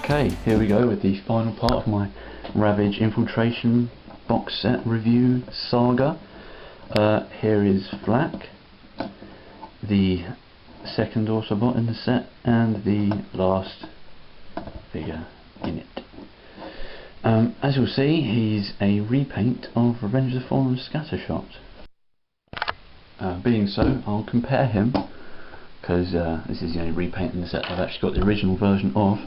Okay, here we go with the final part of my Ravage Infiltration box set review saga. Here is Flak, the second Autobot in the set, and the last figure in it. As you'll see, he's a repaint of Revenge of the Fallen Scattershot. Being so, I'll compare him, because this is the only repaint in the set I've actually got the original version of.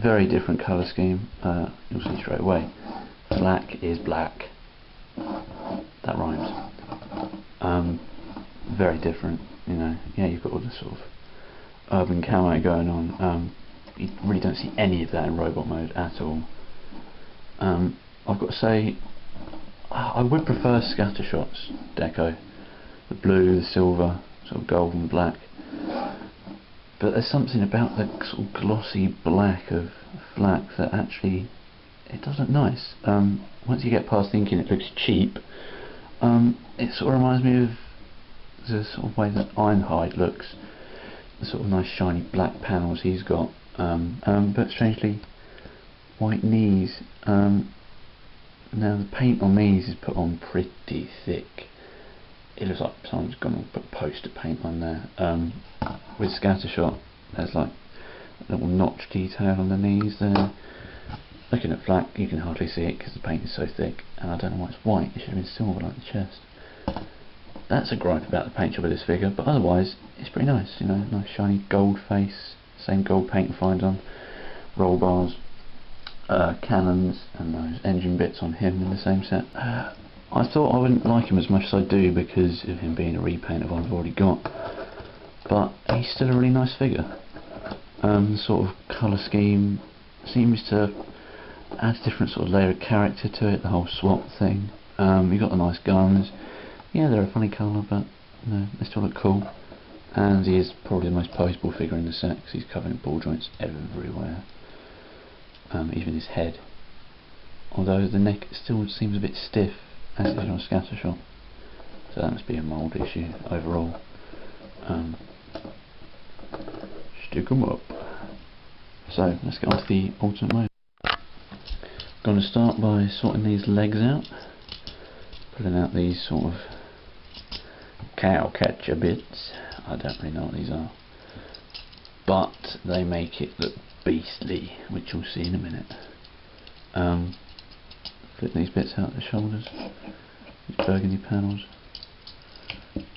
Very different colour scheme. You'll see straight away. Flak is black. That rhymes. Very different, you know. Yeah, you've got all this sort of urban camo going on. You really don't see any of that in robot mode at all. I've got to say, I would prefer Scattershot's deco. The blue, the silver, sort of gold and black. But there's something about the sort of glossy black of Flak that actually, it does look nice. Once you get past thinking it looks cheap, it sort of reminds me of the sort of way that Ironhide looks. The sort of nice shiny black panels he's got. But strangely, white knees. Now the paint on these is put on pretty thick. It looks like someone's gone and put poster paint on there. With Scattershot, there's like a little notch detail on the knees there. Looking at Flak, you can hardly see it because the paint is so thick, and I don't know why it's white. It should have been silver like the chest. That's a gripe about the paint job of this figure, but otherwise it's pretty nice. You know, nice shiny gold face, same gold paint you find on roll bars, cannons, and those engine bits on him in the same set. I thought I wouldn't like him as much as I do because of him being a repaint of one I've already got, but he's still a really nice figure. The sort of colour scheme seems to add a different sort of layer of character to it, the whole swap thing. You've got the nice guns. Yeah, they're a funny colour, but you know, they still look cool. And he is probably the most poseable figure in the set because he's covered in ball joints everywhere. Even his head. Although the neck still seems a bit stiff, as it is on Scattershot. So that must be a mould issue overall. Stick 'em up. So let's get on to the alternate mode. Going to start by sorting these legs out. Pulling out these sort of cow catcher bits. I don't really know what these are, but they make it look beastly, which you'll see in a minute. Flip these bits out the shoulders, these burgundy panels,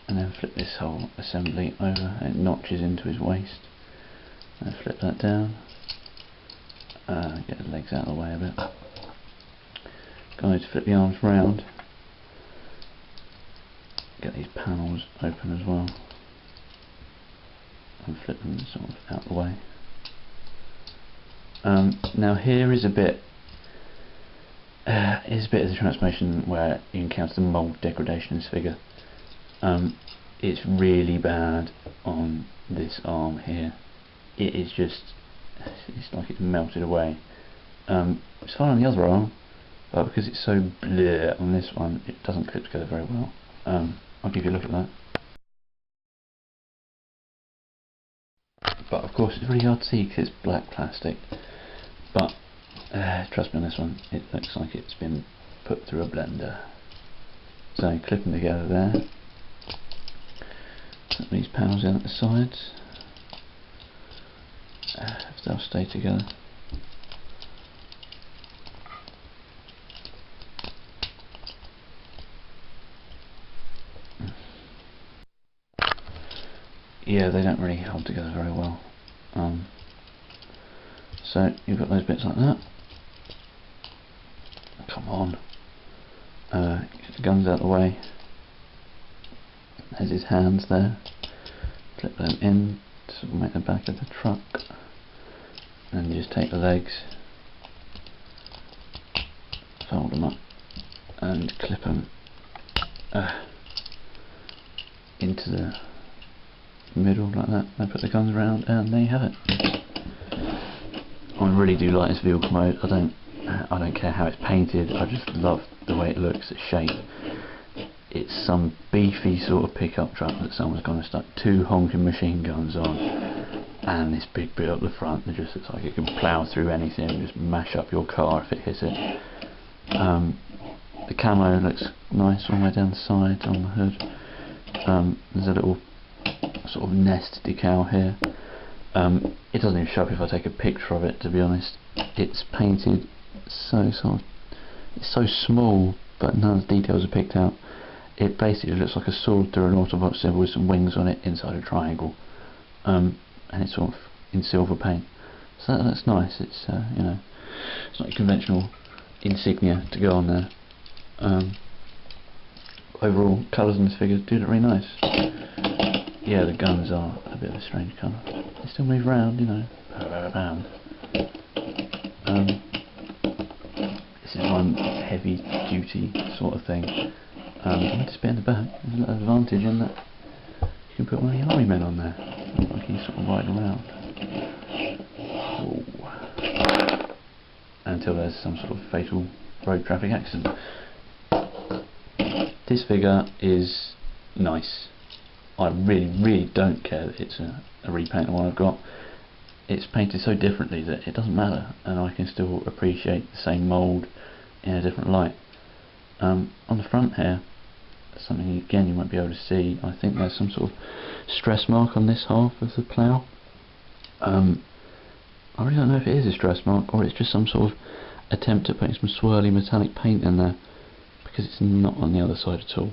and then flip this whole assembly over. It notches into his waist, and flip that down. Get the legs out of the way a bit. Going to flip the arms round. Get these panels open as well, and flip them sort of out the way. Now here is a bit of the transformation where you encounter the mould degradation in this figure. It's really bad on this arm here. It is just, it's like it's melted away. It's fine on the other arm, but because it's so bleh on this one, it doesn't clip together very well. I'll give you a look at that. But of course it's really hard to see because it's black plastic. But trust me on this one, it looks like it's been put through a blender. So clip them together there. Put these panels in at the sides. If they'll stay together. Yeah, they don't really hold together very well. So you've got those bits like that. Come on. Get the guns out of the way. There's his hands there. Flip them in to sort of make the back of the truck. And you just take the legs, fold them up, and clip them into the middle like that. I put the guns around, and there you have it. I really do like this vehicle mode. I don't care how it's painted. I just love the way it looks, the shape. It's some beefy sort of pickup truck that someone's gone and stuck two honking machine guns on. and this big bit up the front that just looks like it can plough through anything and just mash up your car if it hits it. The camo looks nice all the way down the side on the hood. There's a little sort of nest decal here. It doesn't even show up if I take a picture of it, to be honest. It's painted so it's so small, but none of the details are picked out. It basically looks like a sword through an Autobot symbol with some wings on it inside a triangle, and it's sort of in silver paint. So that's nice. It's you know, it's not a conventional insignia to go on there. Overall, colours in this figure do look really nice. Yeah, the guns are a bit of a strange colour. They still move around, you know. This is one heavy duty sort of thing. You just bit in the back. There's a little advantage in that you can put one of the army men on there. Like he's sort of riding around. Whoa. Until there's some sort of fatal road traffic accident. This figure is nice. I really don't care that it's a repaint of one I've got. It's painted so differently that it doesn't matter, and I can still appreciate the same mould in a different light. On the front here, something again you won't be able to see, I think there's some sort of stress mark on this half of the plough. I really don't know if it is a stress mark or it's just some sort of attempt at putting some swirly metallic paint in there, because it's not on the other side at all.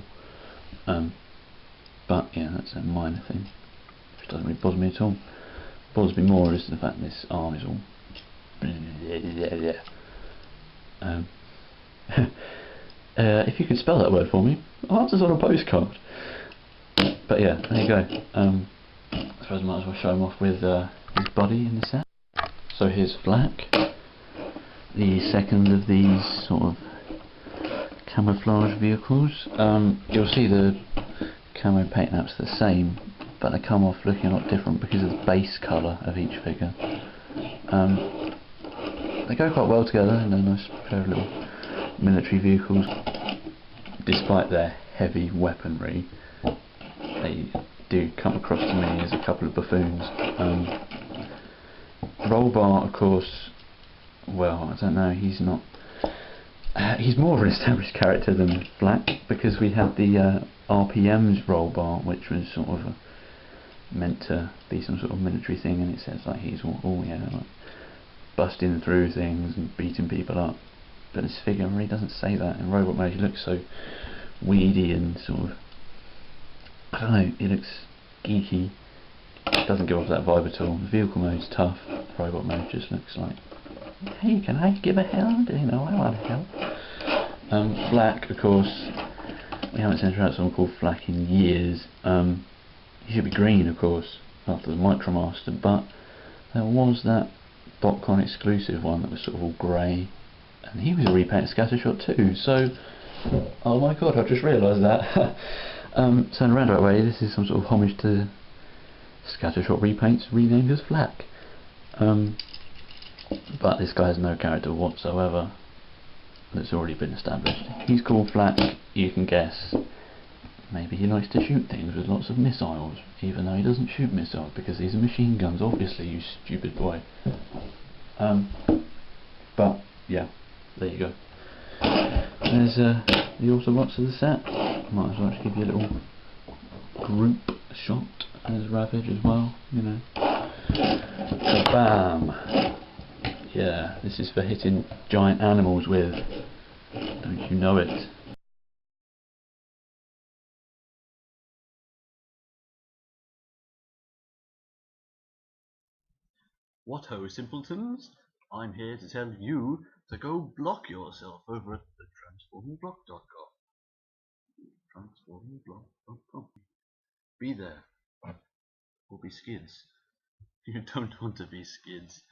But yeah, that's a minor thing, which doesn't really bother me at all. What bothers me more is the fact that this arm is all if you could spell that word for me, answers on a postcard. But yeah, there you go. I suppose I might as well show him off with his body in the set. So here's Flak, the second of these sort of camouflage vehicles. You'll see the camo paint app's the same, but they come off looking a lot different because of the base colour of each figure. They go quite well together in a nice pair of little military vehicles. Despite their heavy weaponry, they do come across to me as a couple of buffoons. Rollbar, of course, well, I don't know, he's not... he's more of an established character than Flak, because we had the RPM's rollbar, which was sort of meant to be some sort of military thing, and it says like he's all yeah, like busting through things and beating people up. But this figure really doesn't say that. In robot mode he looks so weedy and sort of, I don't know, he looks geeky. Doesn't give off that vibe at all. The vehicle mode's tough. Robot mode just looks like, hey, can I give a hand? You know, I want to help. Flak, of course, we haven't sent out someone called Flak in years. He should be green, of course, after the Micromaster, but there was that BotCon exclusive one that was sort of all grey, and he was a repaint of Scattershot too, so, oh my god, I've just realised that. So in a roundabout way, this is some sort of homage to Scattershot repaints renamed as Flak. But this guy has no character whatsoever that's already been established. He's called Flak, you can guess. Maybe he likes to shoot things with lots of missiles, even though he doesn't shoot missiles because these are machine guns, obviously, you stupid boy. But yeah, there you go. There's the Autobots of the set. Might as well just give you a little group shot. There's Ravage as well, you know. Bam! Yeah, this is for hitting giant animals with. Don't you know it? What ho, simpletons! I'm here to tell you to go block yourself over at thetransformingblock.com. Transformingblock.com. Be there. Or be skids. You don't want to be skids.